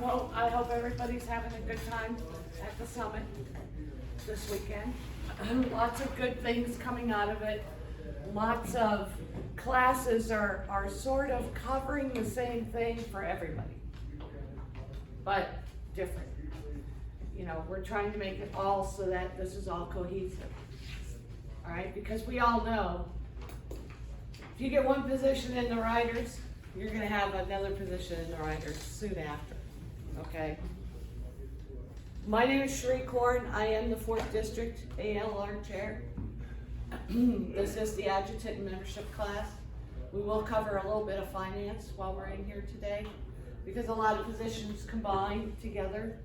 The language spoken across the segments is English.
Well, I hope everybody's having a good time at the summit this weekend. Lots of good things coming out of it. Lots of classes are sort of covering the same thing for everybody, but different. You know, we're trying to make it all so that this is all cohesive. All right, because we all know if you get one position in the riders, you're going to have another position in the riders soon after. Okay. My name is Sheree Korn. I am the 4th District ALR Chair. This is the Adjutant membership class. We will cover a little bit of finance while we're in here today, because a lot of positions combine together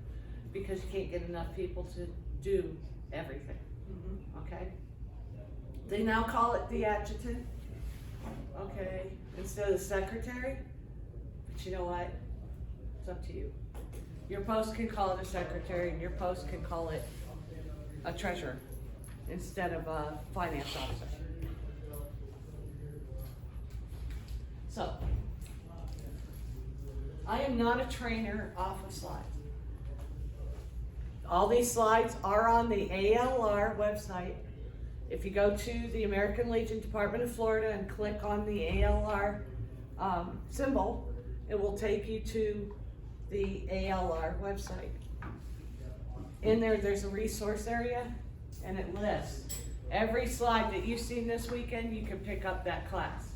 because you can't get enough people to do everything. Okay. They now call it the Adjutant. Okay, instead of secretary. But you know what? It's up to you. Your post can call it a secretary, and your post can call it a treasurer instead of a finance officer. So, I am not a trainer off of slides. All these slides are on the ALR website. If you go to the American Legion Department of Florida and click on the ALR symbol, it will take you to the ALR website. In there, there's a resource area, and it lists every slide that you've seen this weekend. You can pick up that class.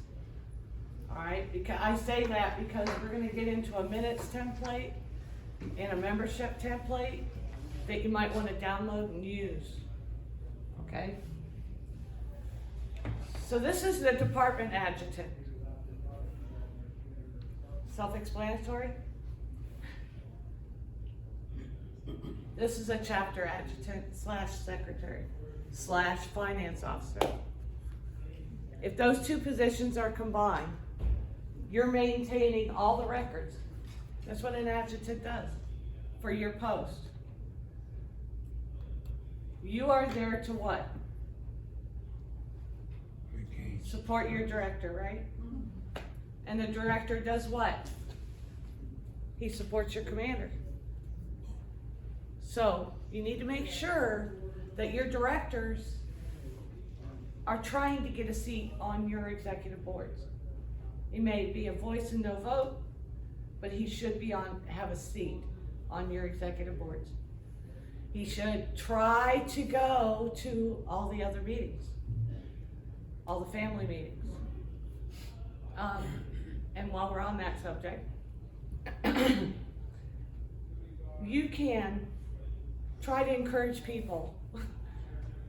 All right, because I say that because we're going to get into a minutes template and a membership template that you might want to download and use. Okay. So this is the department adjutant. Self-explanatory. This is a chapter adjutant / secretary / finance officer. If those two positions are combined, you're maintaining all the records. That's what an adjutant does for your post. You are there to what? Support your director, right? And the director does what? He supports your commander. So you need to make sure that your directors are trying to get a seat on your executive boards. He may be a voice and no vote, but he should have a seat on your executive boards. He should try to go to all the other meetings, all the family meetings. And while we're on that subject, you can try to encourage people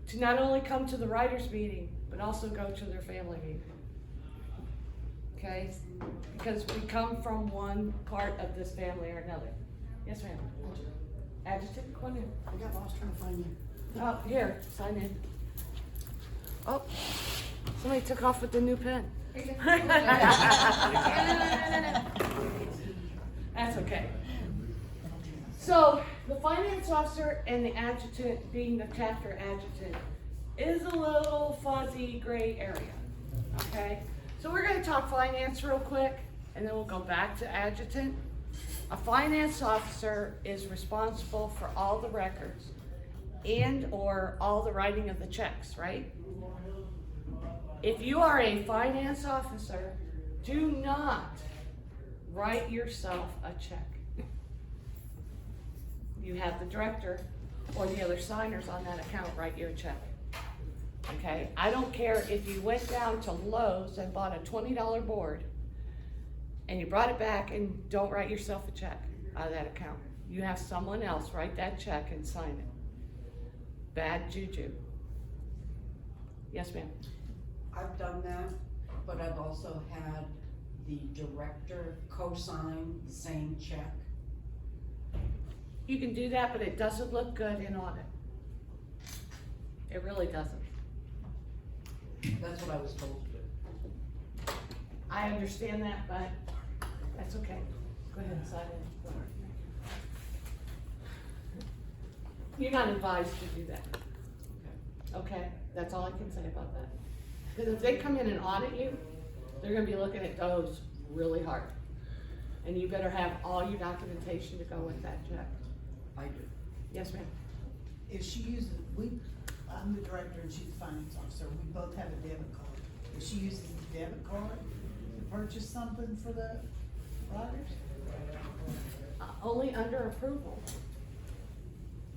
to not only come to the writers' meeting, but also go to their family meeting. Okay? Because we come from one part of this family or another. Yes, ma'am. Adjutant, come on in. I got lost trying to find you. Oh, here, sign in. Oh, somebody took off with the new pen. That's okay. So, the finance officer and the adjutant, being the chapter adjutant, is a little fuzzy gray area. Okay? So we're going to talk finance real quick, and then we'll go back to adjutant. A finance officer is responsible for all the records and or all the writing of the checks, right? If you are a finance officer, do not write yourself a check. You have the director or the other signers on that account write you a check. Okay? I don't care if you went down to Lowe's and bought a $20 board and you brought it back and don't write yourself a check out of that account. You have someone else write that check and sign it. Bad juju. Yes, ma'am. I've done that, but I've also had the director co-sign the same check. You can do that, but it doesn't look good in audit. It really doesn't. That's what I was told to do. I understand that, but that's okay. Go ahead and sign in. You're not advised to do that. Okay? That's all I can say about that. Because if they come in and audit you, they're going to be looking at those really hard. And you better have all your documentation to go with that check. I do. Yes, ma'am. If she uses, I'm the director and she's the finance officer, we both have a debit card. If she uses the debit card to purchase something for the riders? Only under approval.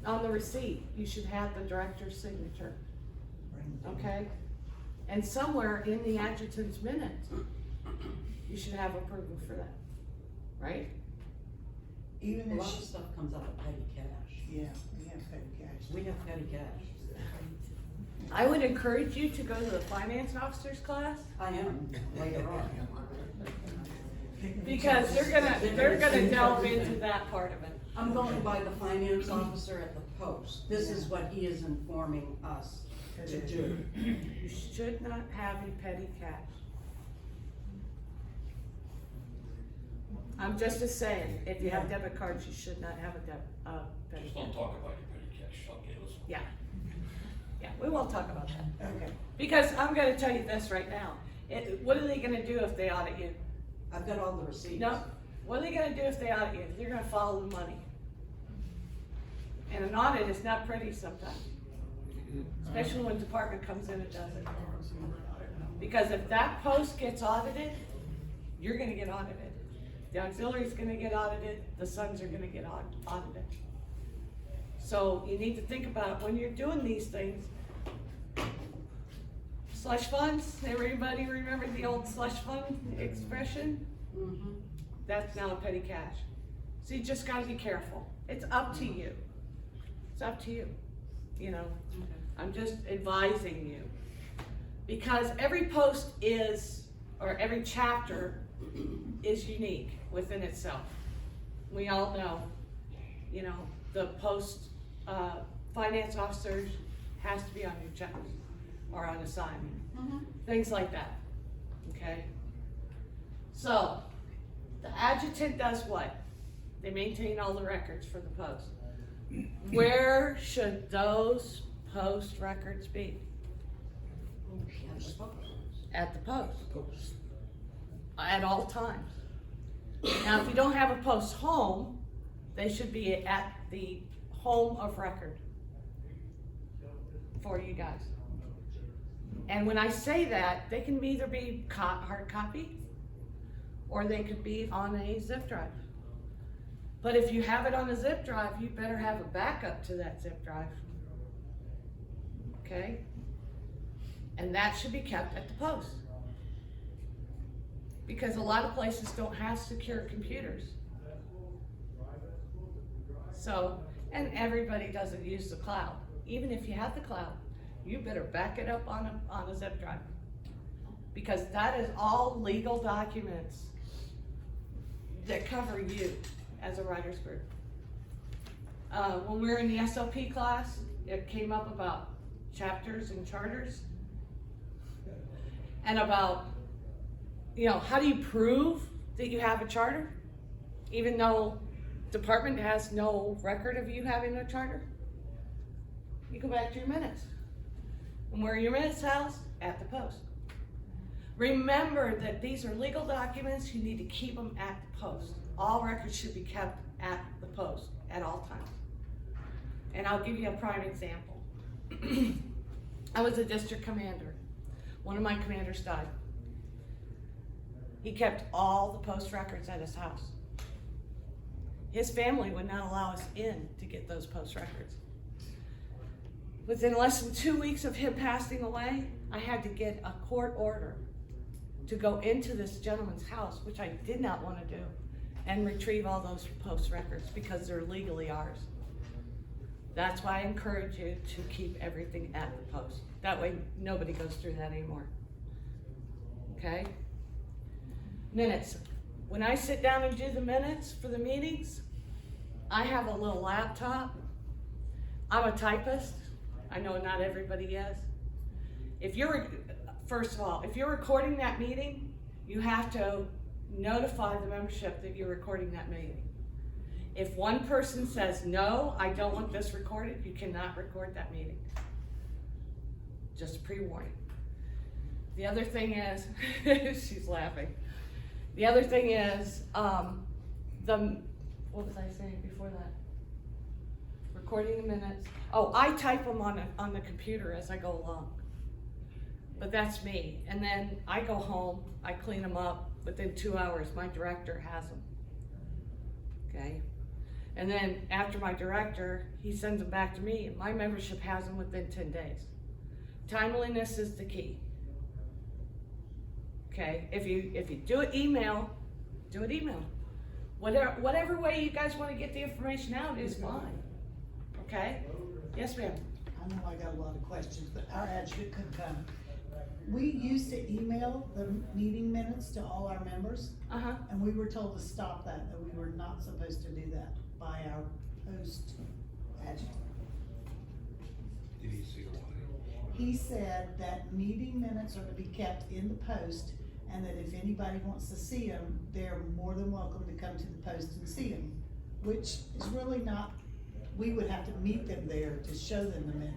On the receipt, you should have the director's signature, okay? And somewhere in the adjutant's minutes, you should have approval for that, right? Even A if lot of she, stuff comes out of petty cash. yeah, we have petty cash. We have petty cash. I would encourage you to go to the finance officer's class, I am, later on. because they're gonna delve into that part of it. I'm going by the finance officer at the post. This is what he is informing us to do. You should not have a petty cash. I'm just saying, if you have debit cards, you should not have a petty Just cash. don't talk about your petty cash, okay, listen. Yeah. Yeah, we won't talk about that. Okay, Because I'm gonna tell you this right now. What are they gonna do if they audit you? I've got all the receipts. No, what are they gonna do if they audit you? They're gonna follow the money. And an audit is not pretty sometimes. Especially when department comes in and does it. Because if that post gets audited, you're gonna get audited. The auxiliary's gonna get audited, the sons are gonna get audited. So you need to think about when you're doing these things. Slush funds, everybody remember the old slush fund expression? Mhm. That's now petty cash. So you just gotta be careful. It's up to you. It's up to you, you know? Okay. I'm just advising you. Because every post is, or every chapter is unique within itself. We all know, you know, the post, finance officers has to be on your checks or on assignment. Mhm. Things like that, okay? So, the adjutant does what? They maintain all the records for the post. Where should those post records be? At the post. At the post. At all times. Now, if you don't have a post home, they should be at the home of record for you guys. And when I say that, they can either be hard copy or they could be on a zip drive. But if you have it on a zip drive, you better have a backup to that zip drive. Okay? And that should be kept at the post. Because a lot of places don't have secure computers. So, and everybody doesn't use the cloud. Even if you have the cloud, you better back it up on a zip drive. Because that is all legal documents that cover you as a writers group. When we were in the SLP class, it came up about chapters and charters. And about, you know, how do you prove that you have a charter? Even though department has no record of you having a charter? You go back to your minutes. And where are your minutes housed? At the post. Remember that these are legal documents, you need to keep them at the post. All records should be kept at the post at all times. And I'll give you a prime example. I was a district commander. One of my commanders died. He kept all the post records at his house. His family would not allow us in to get those post records. Within less than 2 weeks of him passing away, I had to get a court order to go into this gentleman's house, which I did not want to do, and retrieve all those post records because they're legally ours. That's why I encourage you to keep everything at the post. That way nobody goes through that anymore. Okay? Minutes. When I sit down and do the minutes for the meetings, I have a little laptop. I'm a typist. I know not everybody is. First of all, if you're recording that meeting, you have to notify the membership that you're recording that meeting. If one person says, no, I don't want this recorded, you cannot record that meeting. Just a pre-warning. The other thing is, she's laughing. The other thing is, what was I saying before that? Recording the minutes. Oh, I type them on the computer as I go along. But that's me. And then I go home, I clean them up. Within 2 hours, my director has them. Okay? And then after my director, he sends them back to me. My membership has them within 10 days. Timeliness is the key. Okay? If you do it email, do it email. Whatever way you guys want to get the information out is fine. Okay? Yes, ma'am. I know I got a lot of questions, but our adjutant could come. We used to email the meeting minutes to all our members, Uh-huh. and we were told to stop that we were not supposed to do that by our post adjutant. Did he say why? He said that meeting minutes are to be kept in the post, and that if anybody wants to see them, they're more than welcome to come to the post and see them, which is really not, we would have to meet them there to show them the minute.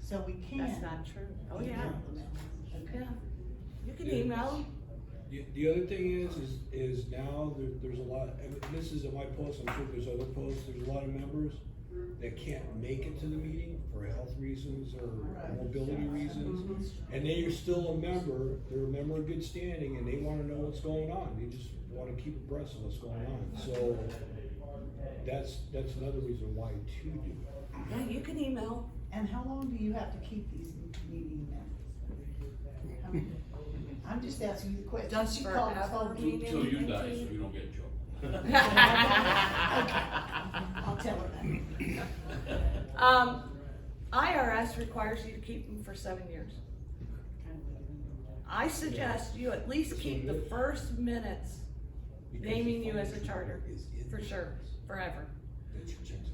So we can. That's not true. Oh, yeah. email the minute. Okay. Yeah. You can email them. The other thing is now there's a lot, and this isn't my post, I'm sure there's other posts, there's a lot of members that can't make it to the meeting for health reasons or mobility reasons. And they are still a member, they're a member of good standing, and they wanna know what's going on, they just wanna keep abreast of what's going on. So that's another reason why to do it. Yeah, you can email. And how long do you have to keep these meeting minutes? I'm just asking you the question. Just She for called ever told me. meeting. Till you die, so you don't get in trouble. Okay, I'll tell her that. IRS requires you to keep them for 7 years. I suggest you at least keep the first minutes naming you as a charter, for sure, forever. That's your checks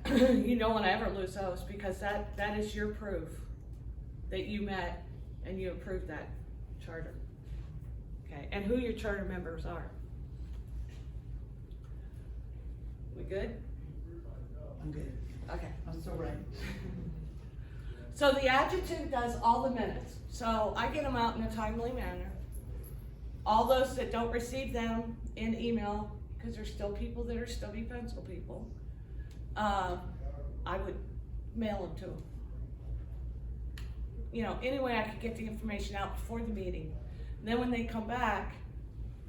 and balances. You don't wanna ever lose those, because that is your proof that you met and you approved that charter. Okay, and who your charter members are. We good? I'm good. Okay. I'm still ready. So the adjutant does all the minutes, so I get them out in a timely manner. All those that don't receive them in email, because there's still people that are stubby pencil people, I would mail them to them. You know, any way I could get the information out before the meeting. And then when they come back,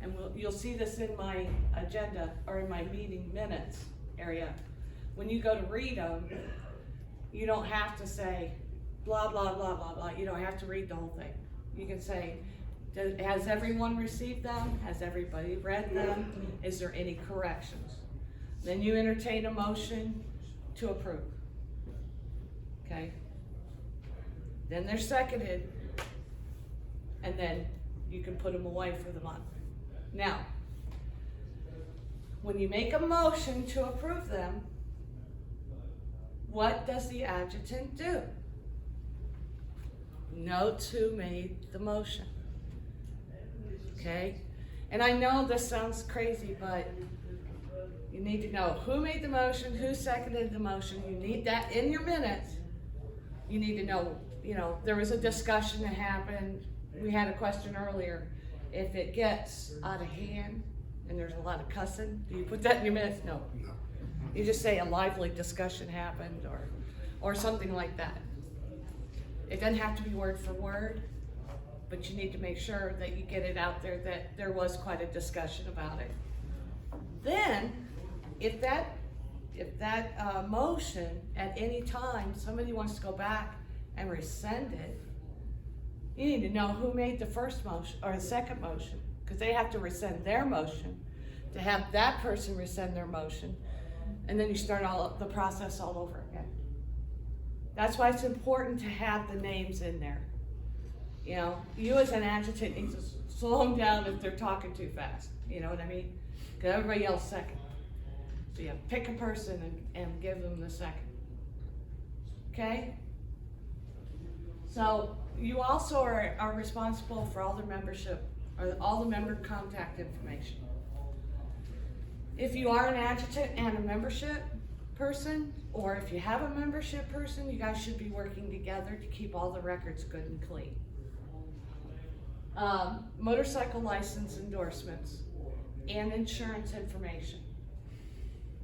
and you'll see this in my agenda, or in my meeting minutes area, when you go to read them, you don't have to say blah, blah, blah, blah, blah. You don't have to read the whole thing. You can say, has everyone received them? Has everybody read them? Is there any corrections? Then you entertain a motion to approve. Okay? Then they're seconded, and then you can put them away for the month. Now, when you make a motion to approve them, what does the adjutant do? Notes who made the motion. Okay? And I know this sounds crazy, but you need to know who made the motion, who seconded the motion. You need that in your minutes. You need to know, there was a discussion that happened. We had a question earlier. If it gets out of hand and there's a lot of cussing, do you put that in your minutes? No. You just say a lively discussion happened or something like that. It doesn't have to be word for word, but you need to make sure that you get it out there that there was quite a discussion about it. Then, if that motion at any time somebody wants to go back and rescind it, you need to know who made the first motion or the second motion, because they have to rescind their motion to have that person rescind their motion, and then you start the process all over again. That's why it's important to have the names in there. You as an adjutant need to slow them down if they're talking too fast. You know what I mean? Because everybody else second. So you pick a person and give them the second. Okay? So you also are responsible for all the membership, or all the member contact information. If you are an adjutant and a membership person, or if you have a membership person, you guys should be working together to keep all the records good and clean. Motorcycle license endorsements. and insurance information.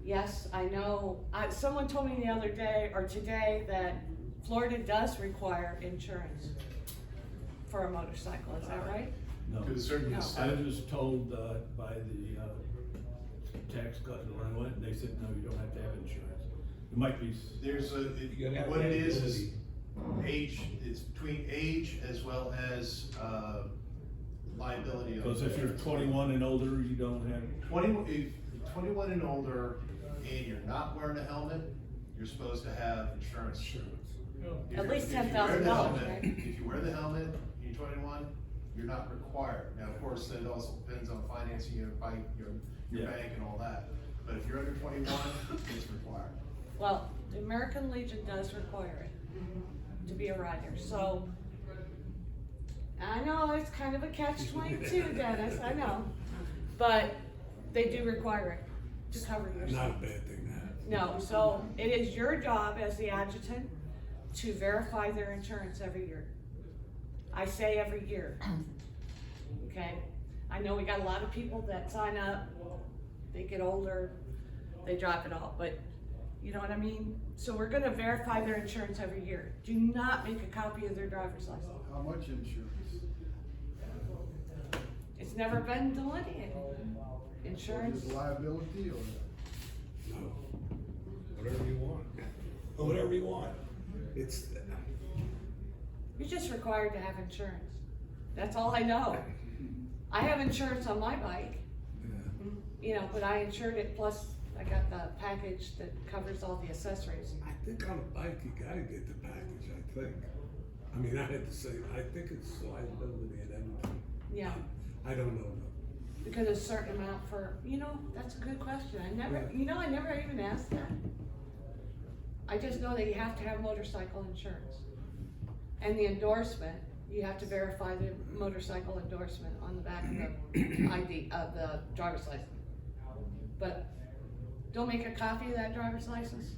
Yes, I know, someone told me the other day, or today, that Florida does require insurance for a motorcycle, is that right? No. To a certain No. I extent. was told, by the, tax cut when I went, and they said, no, you don't have to have insurance. It might be, There's You gotta have what it is liability. age, it's between age as well as, liability. on because if you're insurance. 21 and older, you don't have, If you're 21 and older and you're not wearing a helmet, you're supposed to have insurance. If At you're- least if you wear the $10,000, helmet- right? If you wear the helmet, you're 21, you're not required. Now, of course, that also depends on financing your bike, your Yeah. bank and all that. But if you're under 21, it's required. Well, the American Legion does require it to be a rider, so. I know it's kind of a catch-22, Dennis, I know, but they do require it to cover yourself. Not a bad thing to have. No, so it is your job as the adjutant to verify their insurance every year. I say every year, okay? I know we got a lot of people that sign up, they get older, they drop it off, but you know what I mean? So we're gonna verify their insurance every year. Do not make a copy of their driver's license. How much insurance? It's never been delineated. Insurance, Is it liability or? No. Whatever you want. Whatever you want. It's, you're just required to have insurance. That's all I know. I have insurance on my bike, you know, but I insured it, plus I got the package that covers all the accessories. I think on a bike, you gotta get the package, I think. I mean, I had to say, I think it's liability and everything. Yeah, I don't know. because a certain amount for, you know, that's a good question. I never, you know, I never even asked that. I just know that you have to have motorcycle insurance. And the endorsement, you have to verify the motorcycle endorsement on the back of the ID, of the driver's license. But don't make a copy of that driver's license.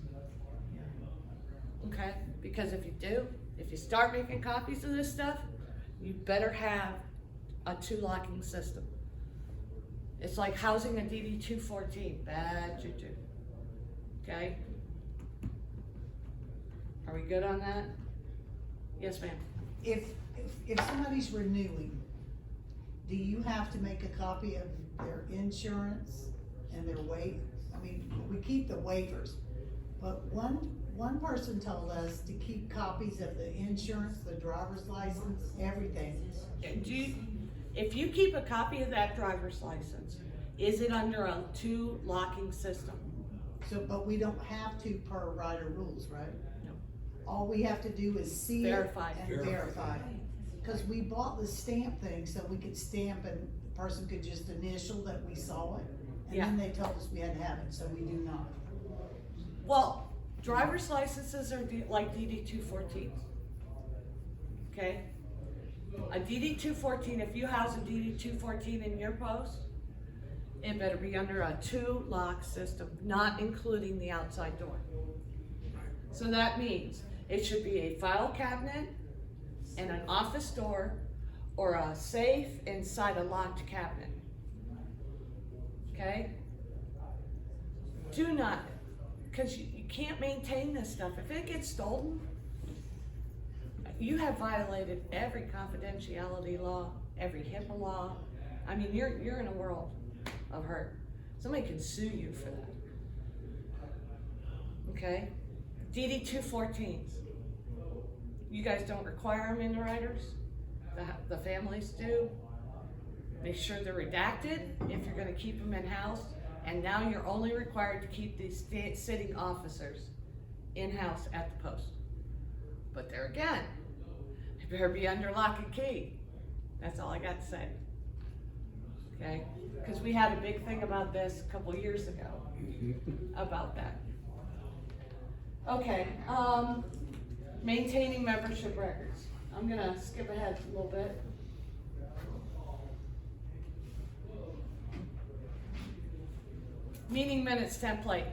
Okay, because if you do, if you start making copies of this stuff, you better have a two-locking system. It's like housing a DD 214, bad juju. Okay? Are we good on that? Yes, ma'am. If somebody's renewing, do you have to make a copy of their insurance and their I mean, we keep the waivers, but one person told us to keep copies of the insurance, the driver's license, everything. If you keep a copy of that driver's license, is it under a two-locking system? So, but we don't have to per rider rules, right? No. All we have to do is see it Verify. and verify it. Cause we bought the stamp thing so we could stamp and the person could just initial that we saw it. And then they told us we had to have it, so we do not. Well, driver's licenses are like DD 214s. Okay? A DD 214, if you house a DD 214 in your post, it better be under a two-lock system, not including the outside door. So that means it should be a file cabinet and an office door or a safe inside a locked cabinet. Okay? Do not, because you can't maintain this stuff. If it gets stolen, you have violated every confidentiality law, every HIPAA law. I mean, you're in a world of hurt. Somebody can sue you for that. Okay? DD 214s. You guys don't require them in the riders. The families do. Make sure they're redacted if you're gonna keep them in-house. And now you're only required to keep these sitting officers in-house at the post. But there again, it better be under lock and key. That's all I got to say. Okay? Because we had a big thing about this a couple years ago, about that. Okay, maintaining membership records. I'm gonna skip ahead a little bit. Meeting minutes template.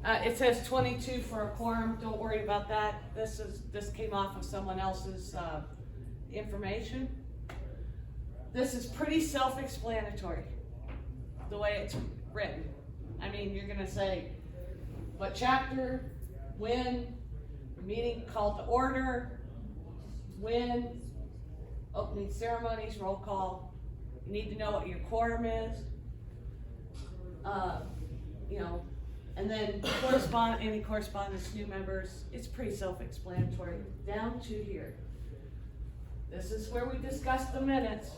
It says 22 for a quorum, don't worry about that. This came off of someone else's, information. This is pretty self-explanatory. the way it's written. I mean, you're gonna say, what chapter, when, meeting called to order, when, opening ceremonies, roll call. You need to know what your quorum is. You know, and then any correspondence, new members, it's pretty self-explanatory, down to here. This is where we discuss the minutes.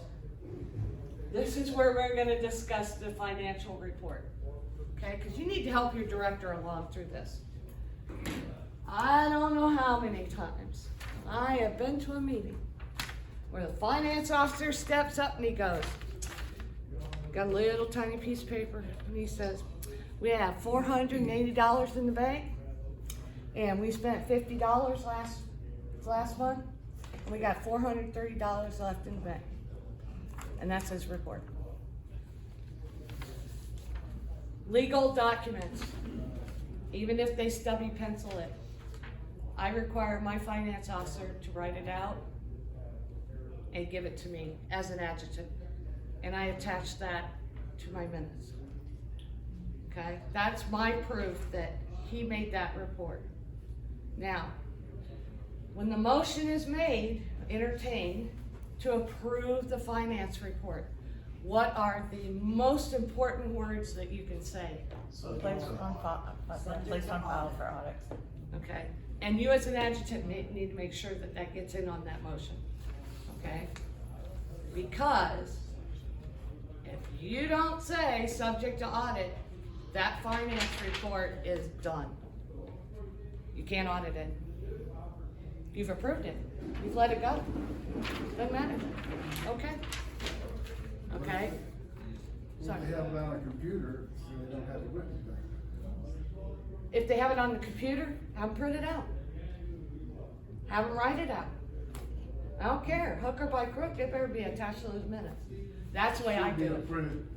This is where we're gonna discuss the financial report, okay? Cause you need to help your director along through this. I don't know how many times I have been to a meeting where the finance officer steps up and he goes, got a little tiny piece of paper, and he says, we have $480 in the bank, and we spent $50 last month, and we got $430 left in the bank. And that's his report. Legal documents, even if they stubby pencil it, I require my finance officer to write it out and give it to me as an adjutant. And I attach that to my minutes. Okay, that's my proof that he made that report. Now, when the motion is made, entertained, to approve the finance report, what are the most important words that you can say? Place on file for audits. Okay, and you as an adjutant need to make sure that that gets in on that motion, okay? Because if you don't say subject to audit, that finance report is done. You can't audit it. You've approved it, you've let it go, doesn't matter, okay? Okay? Well, if they have it on a computer, so they don't have it written back. If they have it on the computer, have them print it out. Have them write it out. I don't care, hook or by crook, it better be attached to those minutes. That's the way I Should be do a it.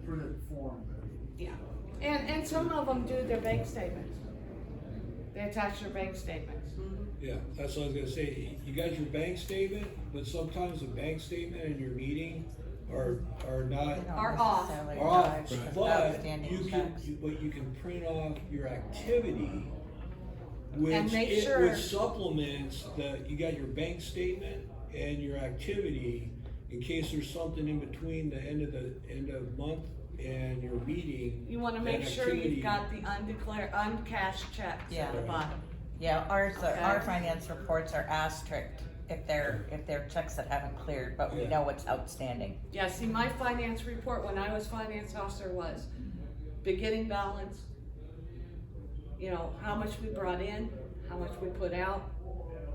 printed form then. Yeah, and some of them do their bank statements. They attach their bank statements. Yeah, that's what I was gonna say, you got your bank statement, but sometimes the bank statement and your meeting are not, Are off. are off, but you can print off your activity, And make which sure- supplements you got your bank statement and your activity, in case there's something in between the end of month and your meeting. You wanna that make sure activity- you've got the uncashed checks Yeah. at the bottom. Yeah, our Okay. finance reports are asterisked if they're checks that haven't cleared, but we Yeah. know what's outstanding. Yeah, see, my finance report when I was finance officer was beginning balance, you know, how much we brought in, how much we put out,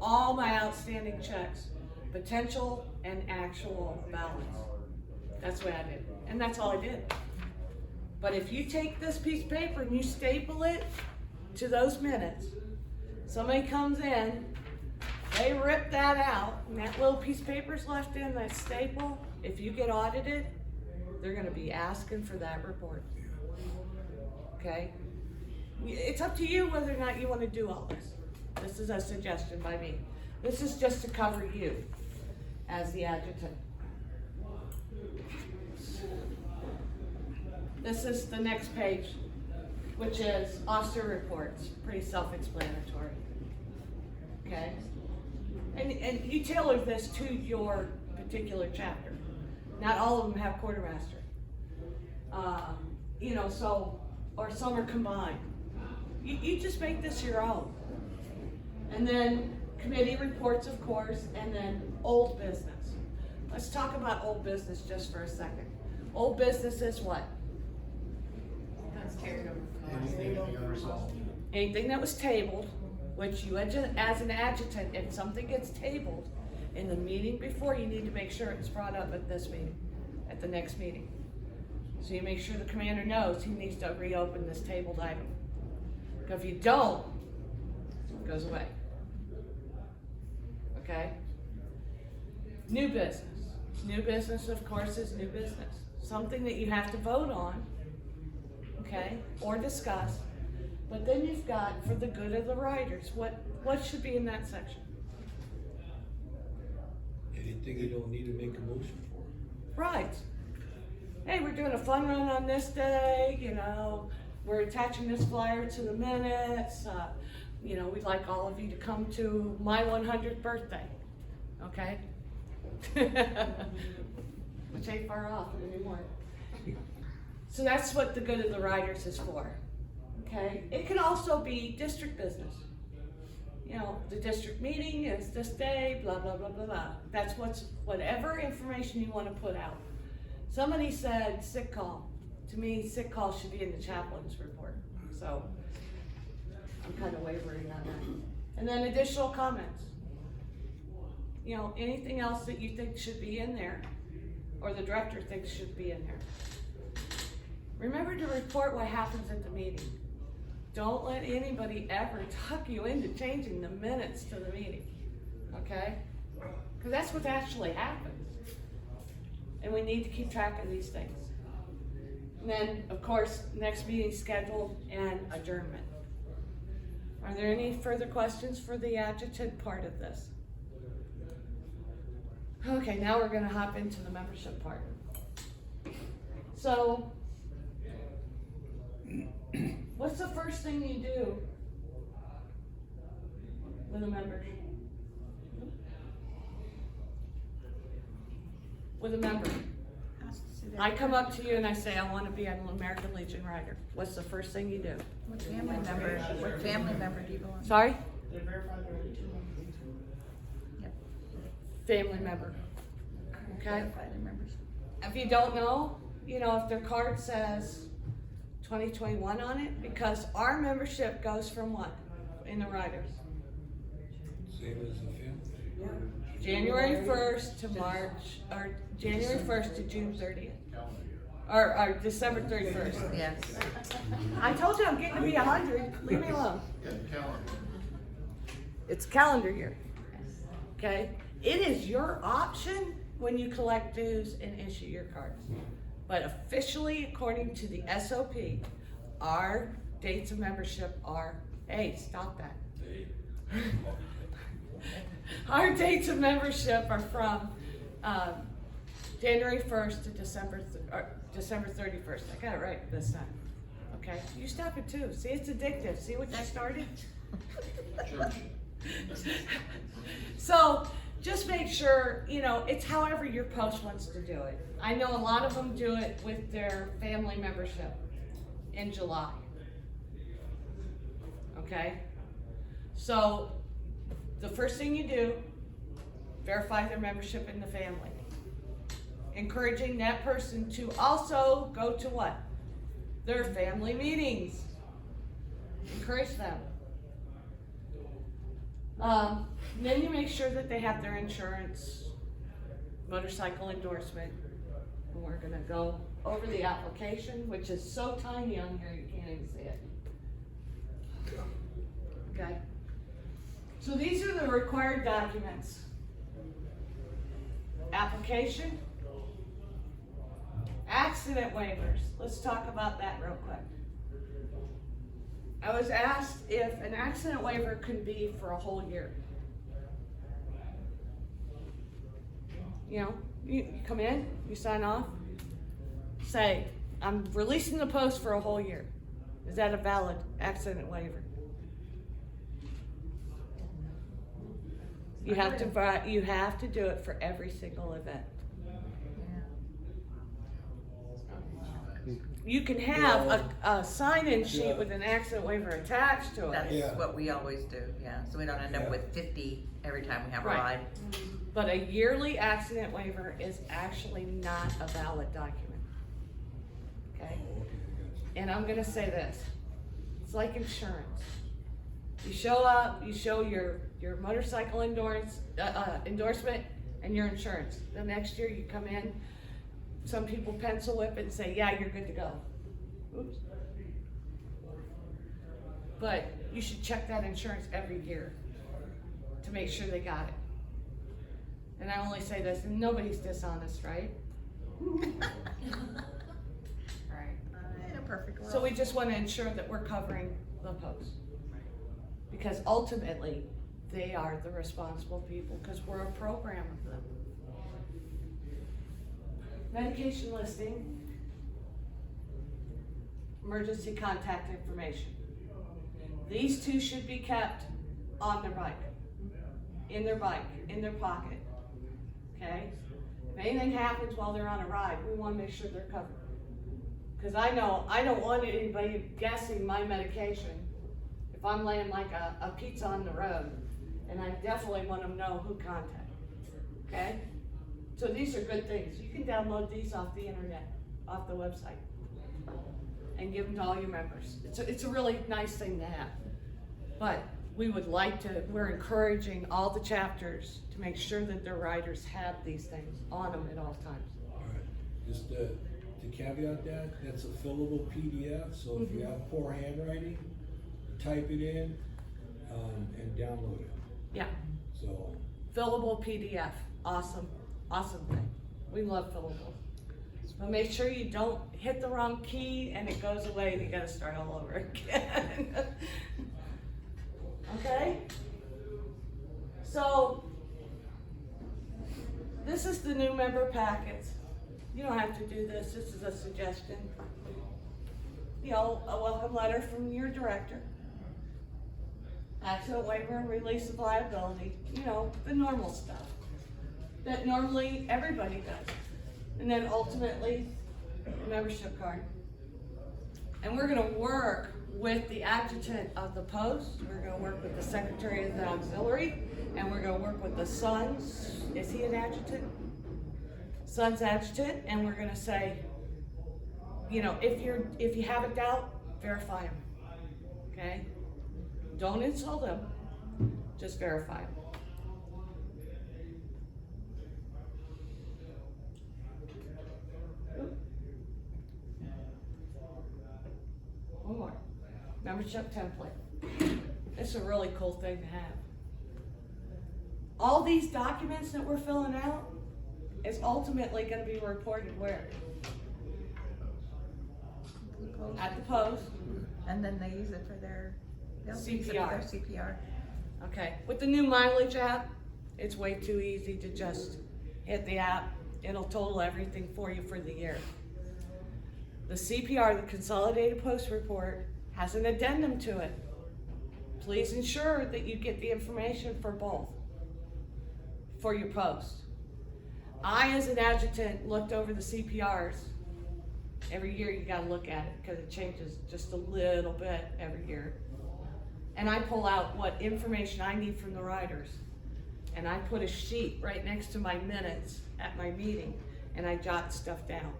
all my outstanding checks, potential and actual balance. That's the way I did it, and that's all I did. But if you take this piece of paper and you staple it to those minutes, somebody comes in, they rip that out, and that little piece of paper's left in that staple, if you get audited, they're gonna be asking for that report. Okay? It's up to you whether or not you wanna do all this. This is a suggestion by me. This is just to cover you as the adjutant. This is the next page, which is officer reports, pretty self-explanatory. Okay? And you tailor this to your particular chapter. Not all of them have quartermaster. You know, so, or some are combined. You just make this your own. And then committee reports, of course, and then old business. Let's talk about old business just for a second. Old business is what? Anything unresolved. Anything that was tabled, which you, as an adjutant, if something gets tabled in the meeting before, you need to make sure it's brought up at this meeting, at the next meeting. So you make sure the commander knows he needs to reopen this tabled item. Because if you don't, it goes away. Okay? New business. New business, of course, is new business. Something that you have to vote on, okay, or discuss. But then you've got, for the good of the riders, what should be in that section? Anything you don't need to make a motion for. Right. hey, we're doing a fun run on this day, you know, we're attaching this flyer to the minutes, you know, we'd like all of you to come to my 100th birthday, okay? Which ain't far off anymore. So that's what the good of the riders is for, okay? It can also be district business. You know, the district meeting is this day, blah, blah, blah, blah, blah. That's whatever information you want to put out. Somebody said sick call. To me, sick call should be in the chaplain's report. So I'm kind of wavering on that. And then additional comments. You know, anything else that you think should be in there, or the director thinks should be in there. Remember to report what happens at the meeting. Don't let anybody ever talk you into changing the minutes to the meeting, okay? Because that's what actually happens. And we need to keep track of these things. And then, of course, next meeting scheduled and adjournment. Are there any further questions for the adjutant part of this? Okay, now we're gonna hop into the membership part. So, what's the first thing you do with a member? With a member. I come up to you and I say, I want to be an American Legion rider. What's the first thing you do? What family member do you go on? Sorry? They verify their eligibility. Yep. Family member. Okay? Verify their members. If you don't know, you know, if their card says 2021 on it, because our membership goes from what in the riders? Same as the family. January 1st to March, or January 1st to June 30th. Or December 31st. Yes. I told you I'm getting to be 100. Leave me alone. Yeah, calendar. It's calendar year. Okay? It is your option when you collect dues and issue your cards. But officially, according to the SOP, our dates of membership are, hey, stop that. Our dates of membership are from January 1st to December 31st. I got it right this time. Okay? You stop it too. See, it's addictive. See what you started? So just make sure, you know, it's however your post wants to do it. I know a lot of them do it with their family membership in July. Okay? So the first thing you do, verify their membership in the family. Encouraging that person to also go to what? Their family meetings. Encourage them. Then you make sure that they have their insurance, motorcycle endorsement. And we're gonna go over the application, which is so tiny on here you can't even see it. Okay? So these are the required documents. Application. Accident waivers. Let's talk about that real quick. I was asked if an accident waiver could be for a whole year. You know, you come in, you sign off, say, I'm releasing the post for a whole year. Is that a valid accident waiver? You have to do it for every single event. You can have a sign-in sheet with an accident waiver attached to it. That's what we always do, yeah. So we don't end up with 50 every time we have a Right. ride. But a yearly accident waiver is actually not a valid document. Okay? And I'm gonna say this. It's like insurance. You show up, you show your motorcycle endorsement and your insurance. The next year you come in, some people pencil whip it and say, yeah, you're good to go. Oops. But you should check that insurance every year to make sure they got it. And I only say this, and nobody's dishonest, right? Right. In a perfect world. So we just want to ensure that we're covering the post. Because ultimately, they are the responsible people, because we're a program of them. Medication listing. emergency contact information. These two should be kept on their bike, in their pocket, okay? If anything happens while they're on a ride, we wanna make sure they're covered. Cause I know, I don't want anybody guessing my medication if I'm laying like a pizza on the road, and I definitely want them to know who contacted, okay? So these are good things. You can download these off the internet, off the website, and give them to all your members. It's a really nice thing to have. But we would like to, we're encouraging all the chapters to make sure that their riders have these things on them at all times. Alright, just to caveat that, that's a fillable PDF, so if you have poor handwriting, type it in, and download it, Yeah, so. fillable PDF, awesome thing. We love fillable. But make sure you don't hit the wrong key and it goes away and you gotta start all over again. Okay? So, this is the new member packets. You don't have to do this is a suggestion. You know, a welcome letter from your director. Accident waiver and release of liability, you know, the normal stuff that normally everybody does. And then ultimately, a membership card. And we're gonna work with the adjutant of the post, we're gonna work with the secretary of the auxiliary, and we're gonna work with the sons, is he an adjutant? Son's adjutant, and we're gonna say, you know, if you have a doubt, verify them, okay? Don't insult them, just verify them. One more. Membership template. It's a really cool thing to have. All these documents that we're filling out is ultimately going to be reported where? At the post. And then they use it for their, they'll use it for their CPR. Okay, with the new mileage app, it's way too easy to just hit the app. It'll total everything for you for the year. The CPR, the Consolidated Post Report, has an addendum to it. Please ensure that you get the information for both, for your post. I, as an adjutant, looked over the CPRs. Every year you gotta look at it because it changes just a little bit every year. And I pull out what information I need from the riders. And I put a sheet right next to my minutes at my meeting, and I jot stuff down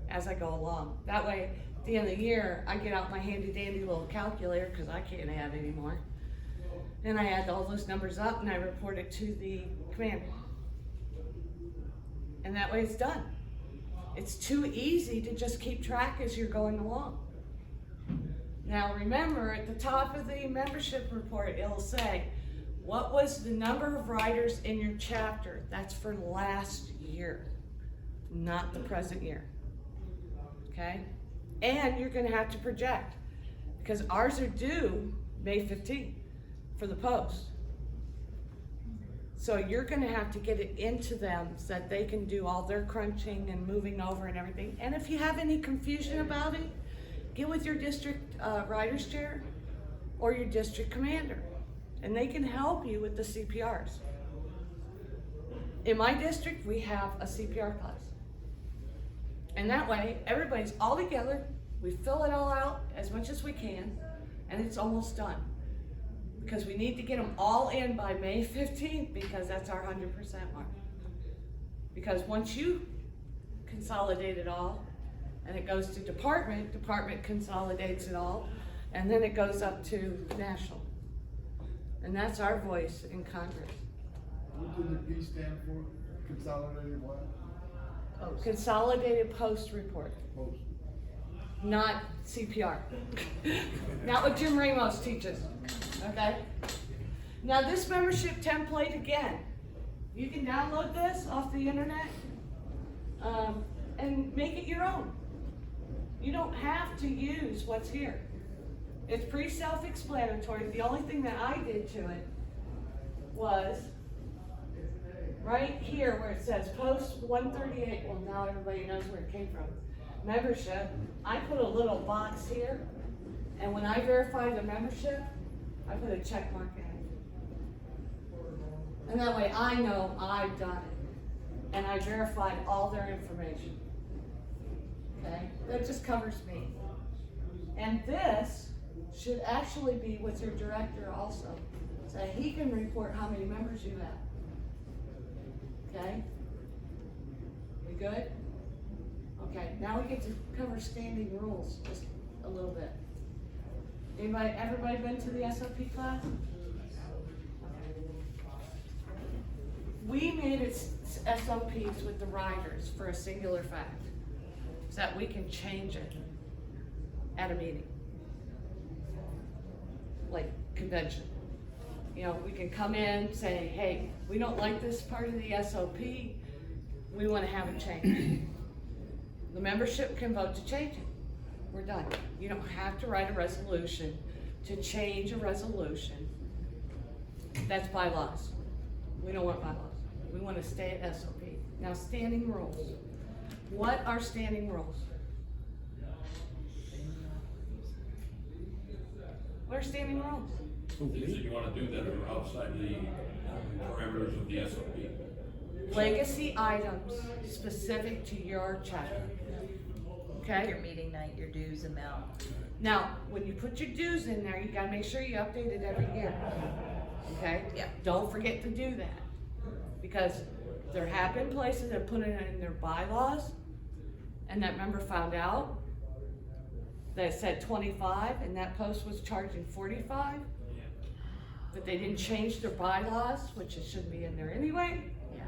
as I go along. That way, at the end of the year, I get out my handy dandy little calculator, because I can't add anymore. And I add all those numbers up and I report it to the commander. And that way it's done. It's too easy to just keep track as you're going along. Now remember, at the top of the membership report, it'll say, what was the number of riders in your chapter? That's for last year, not the present year. Okay? And you're gonna have to project, because ours are due May 15th for the post. So you're gonna have to get it into them so that they can do all their crunching and moving over and everything. And if you have any confusion about it, get with your district riders chair or your district commander, and they can help you with the CPRs. In my district, we have a CPR class. And that way, everybody's all together, we fill it all out as much as we can, and it's almost done. Because we need to get them all in by May 15th, because that's our 100% mark. Because once you consolidate it all, and it goes to department consolidates it all, and then it goes up to national. And that's our voice in Congress. What does the P stand for? Consolidated what? Consolidated Post Report, Post. not CPR. Not what Jim Ramos teaches, okay? Now this membership template, again, you can download this off the internet and make it your own. You don't have to use what's here. It's pretty self-explanatory. The only thing that I did to it was right here where it says post 138, well now everybody knows where it came from. membership, I put a little box here, and when I verify the membership, I put a check mark in it. And that way I know I've done it, and I verified all their information. Okay, that just covers me. And this should actually be with your director also, so he can report how many members you have. Okay? We good? Okay, now we get to cover standing rules just a little bit. Everybody been to the SOP class? We made it SOPs with the riders for a singular fact, so that we can change it at a meeting. Like convention. You know, we can come in, say, hey, we don't like this part of the SOP, we wanna have it changed. The membership can vote to change it. We're done. You don't have to write a resolution to change a resolution. That's bylaws. We don't want bylaws. We wanna stay at SOP. Now, standing rules. What are standing rules? What are standing rules? Things that you wanna do that are outside the parameters of the SOP. Legacy items specific to your chapter. Okay? Your meeting night, your dues amount. Now, when you put your dues in there, you gotta make sure you update it every year. Okay? Yeah. Don't forget to do that. Because there have been places that put it in their bylaws, and that member found out that it said 25, and that post was charging 45. But they didn't change their bylaws, which it shouldn't be in there anyway. Yeah.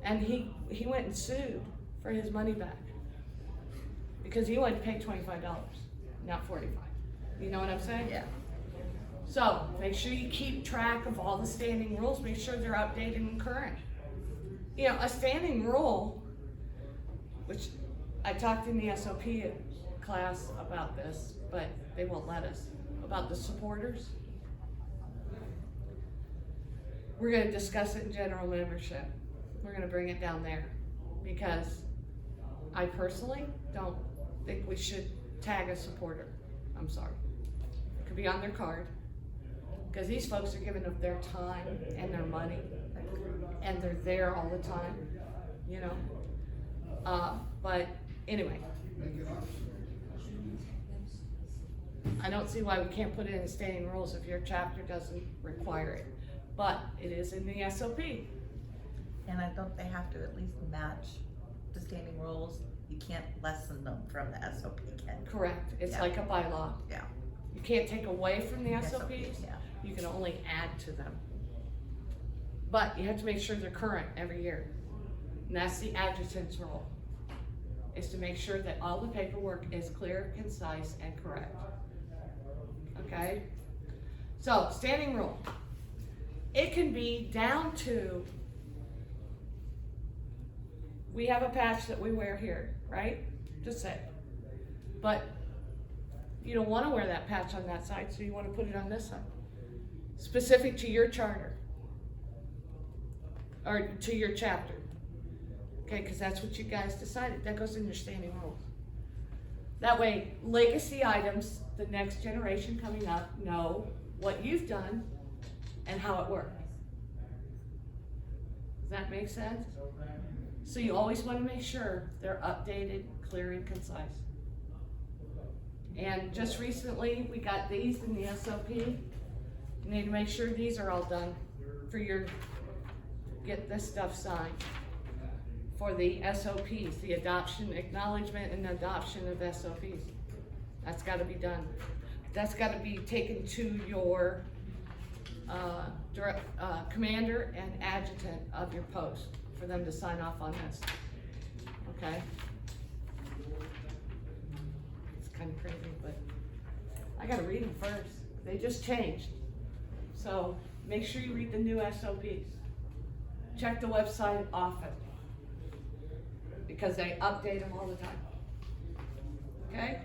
And he went and sued for his money back. Because he wanted to pay $25, not 45. You know what I'm saying? Yeah. So, make sure you keep track of all the standing rules, make sure they're updated and current. You know, a standing rule, which I talked in the SOP class about this, but they won't let us, about the supporters. We're gonna discuss it in general membership. We're gonna bring it down there, because I personally don't think we should tag a supporter. I'm sorry. It could be on their card, because these folks are giving up their time and their money, and they're there all the time, you know? But anyway. I don't see why we can't put it in standing rules if your chapter doesn't require it, but it is in the SOP. And I don't they have to at least match the standing rules? You can't lessen them from the SOP, can you? Correct, it's Yeah. like a bylaw. Yeah. You can't take away from the SOPs, Yeah. you can only add to them. But you have to make sure they're current every year. And that's the adjutant's role, is to make sure that all the paperwork is clear, concise, and correct. Okay? So, standing rule. It can be down to, we have a patch that we wear here, right? Just say. But you don't wanna wear that patch on that side, so you wanna put it on this side. Specific to your charter. Or to your chapter. Okay, cause that's what you guys decided, that goes in your standing rules. That way, legacy items, the next generation coming up know what you've done and how it worked. Does that make sense? So you always wanna make sure they're updated, clear and concise. And just recently, we got these in the SOP. You need to make sure these are all done for your, get this stuff signed. For the SOPs, the adoption, acknowledgement and adoption of SOPs. That's gotta be done. That's gotta be taken to your commander and adjutant of your post for them to sign off on this, okay? It's kinda crazy, but I gotta read them first. They just changed. So make sure you read the new SOPs. Check the website often, because they update them all the time. Okay?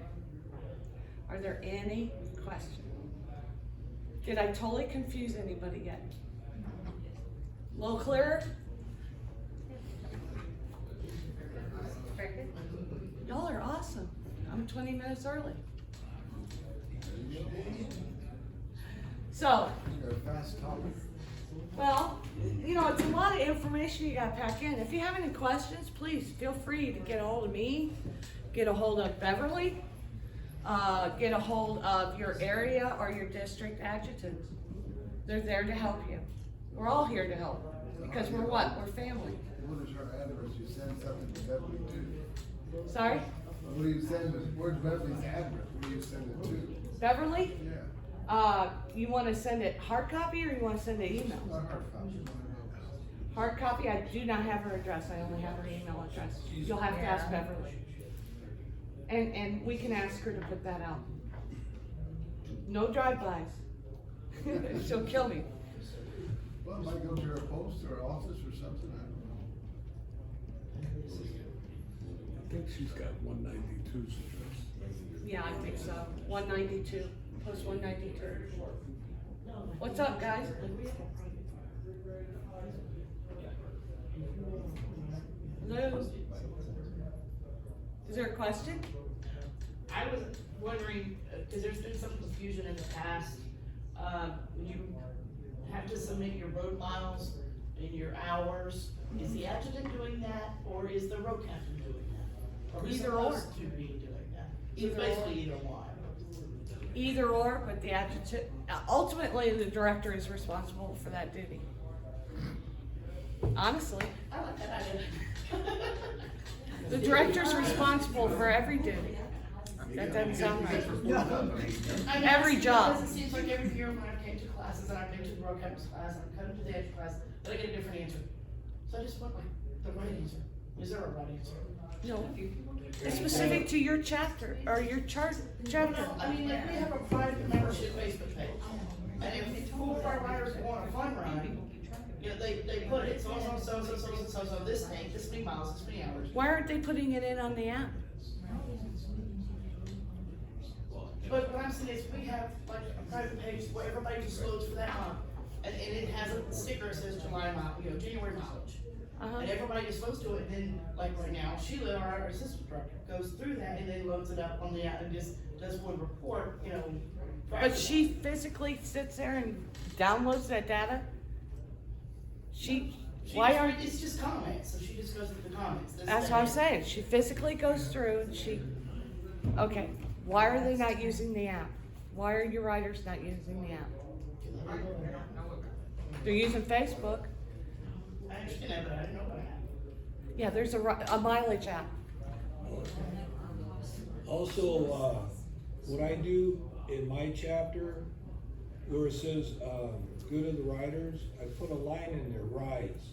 Are there any questions? Did I totally confuse anybody yet? A little clearer? Y'all are awesome. I'm 20 minutes early. So, You're a fast talker. well, you know, it's a lot of information you gotta pack in. If you have any questions, please feel free to get a hold of me, get a hold of Beverly, get a hold of your area or your district adjutant. They're there to help you. We're all here to help, because we're what? We're family. What is her address? You send something to Beverly too. Sorry? What do you send it, where's Beverly's address? Where do you send it to? Beverly? Yeah, You wanna send it hard copy or you wanna send it email? not hard copy. Hard copy, I do not have her address, I only have her email address. You'll have to ask Yeah. Beverly. And we can ask her to put that out. No drive-bys. She'll kill me. Well, it might go to her post or office or something, I don't know. I think she's got 192's address. Yeah, I think so. 192, post 192. What's up, guys? Hello? Is there a question? I was wondering, because there's been some confusion in the past, you have to submit your road miles and your hours. Is the adjutant doing that, or is the road captain doing that? Or who's Either or. supposed to be doing that? Either It's or. basically either one. Either or, but the adjutant, ultimately, the director is responsible for that duty. Honestly, I like that idea. the director's responsible for every duty. That doesn't sound right. I mean, Every job. Because it seems like every year when I came to classes, and I've been to the road captain's class, and I come to the edge class, but I get a different answer. So I just want like the right answer. Is there a right answer? No, it's specific to your chapter, or your chapter. No, I mean, like, we have a private membership Facebook page, and if four of our riders go on a fun ride, you know, they put it, so, this day, this many miles, this many hours. Why aren't they putting it in on the app? But what I'm saying is, we have like a private page where everybody just loads for that month, and it has a sticker that says July mile, you know, January mileage. Uh-huh. And everybody is supposed to, and then, like right now, Sheila, our assistant director, goes through that and then loads it up on the app and just does one report, you know. But she physically sits there and downloads that data? Why aren't, It's just comments, so she just goes through the comments. This, that's that, what I'm and- saying, she physically goes through and okay, why are they not using the app? Why are your writers not using the app? They're using Facebook. I understand that, but I didn't know about that. Yeah, there's a mileage app. Also, what I do in my chapter, where it says, good of the riders, I put a line in there, rides.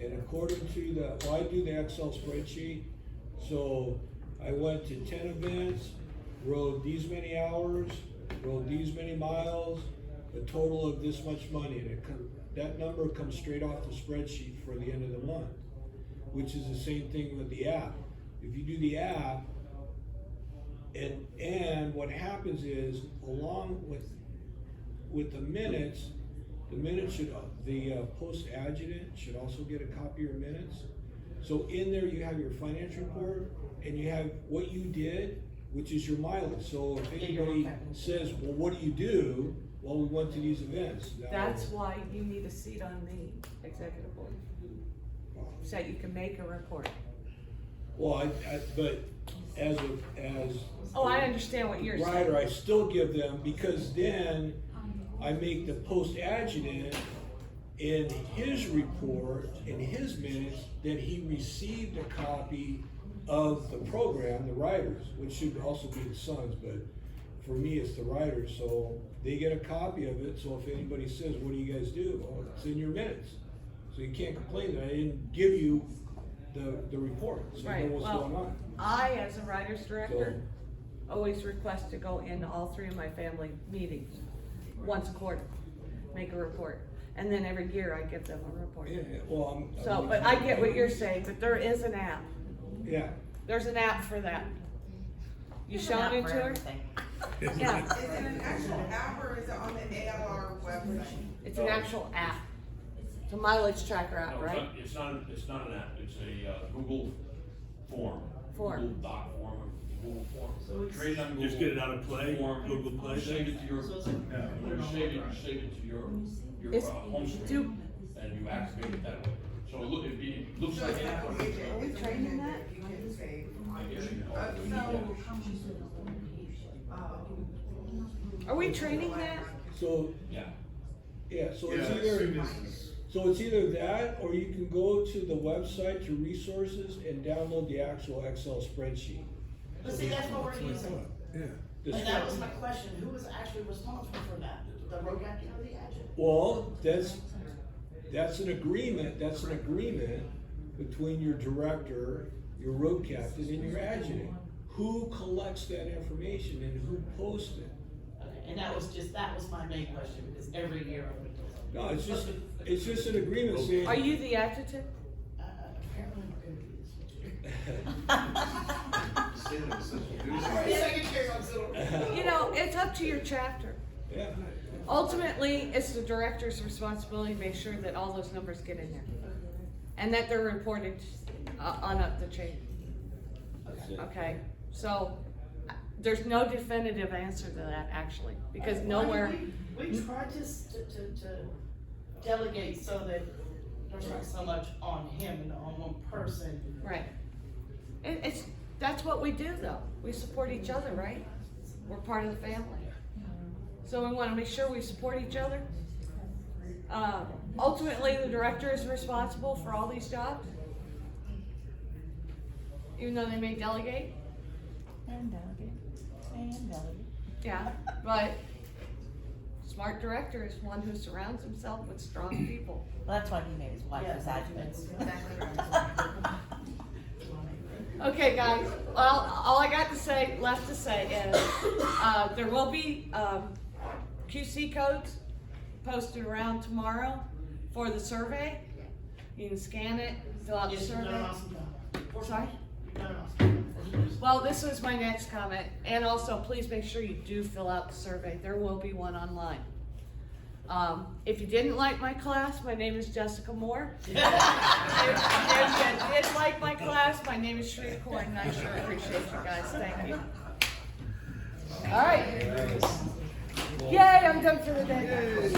And according to I do the Excel spreadsheet, so I went to 10 events, rode these many hours, rode these many miles, a total of this much money, and that number comes straight off the spreadsheet for the end of the month, which is the same thing with the app. If you do the app, and what happens is, along with the minutes should, the post adjutant should also get a copy of your minutes. So in there you have your financial report, and you have what you did, which is your mileage. So if anybody says, well, what do you do? Well, we went to these events. Now, That's why you need a seat on the executive board, so that you can make a report. well, but as Oh, I understand what you're saying. writer, I still give them, because then I make the post adjutant in his report, in his minutes, that he received a copy of the program, the writers, which should also be the sons, but for me, it's the writers, so they get a copy of it, so if anybody says, what do you guys do? Well, it's in your minutes. So you can't complain that I didn't give you the report, so you Right, know what's well, going on. I, as a writer's director, always request to go into all three of my family meetings, once a quarter, make a report. And then every year I give them a report. Yeah, well, So, but I get what you're saying, but there is an app. Yeah. There's an app for that. You There's shown an it app to for her? everything. Yeah, Is it an actual app or is it on the ALR website? it's an actual app. It's a mileage tracker app, No, right? it's not an app, it's a Google form. Form. Google Doc form or Google form. So it's- Create it on Just Google get it out of Play, Form, Google Play. Save it to your, So it's like- you save it to your Is- home screen, do- and you activate it that way. So it looks like an app. Are we training that? You can save. I guess you can. Are we training that? So, Yeah. yeah, so Yeah, it's as either, soon as- so it's either that, or you can go to the website, to resources, and download the actual Excel spreadsheet. But see, that's what we're using. Yeah. The And that was spread- my question, who was actually responsible for that? The road captain or the adjutant? Well, that's an agreement between your director, your road captain, and your adjutant. Who collects that information and who posts it? Okay, and that was my main question, because every year I've been told. No, it's just an agreement saying. Are you the adjutant? Apparently I'm gonna be this year. Secretary auxiliary. You know, it's up to your chapter. Yeah, Ultimately, it's the director's responsibility to make sure that all those numbers get in there. And that they're reported on up the chain, that's it. okay? So, there's no definitive answer to that, actually, because nowhere, We tried to delegate so that there's not so much on him and on one person. right. That's what we do, though. We support each other, right? We're part of the family. So we wanna make sure we support each other. Ultimately, the director is responsible for all these jobs. Even though they may delegate, And delegate. yeah, but smart director is one who surrounds himself with strong people. Well, that's why he made his wife his adjutant. Okay, guys, well, all I got left to say is, there will be, QC codes posted around tomorrow for the survey. You can scan it, fill out the Yes, you've done an survey. awesome job. Sorry? You've done an awesome job. Well, this was my next comment, and also please make sure you do fill out the survey. There will be one online. If you didn't like my class, my name is Jessica Moore. If you did like my class, my name is Sheree Corn, and I sure appreciate you guys. Thank you. All right. Yay, I'm done for the day.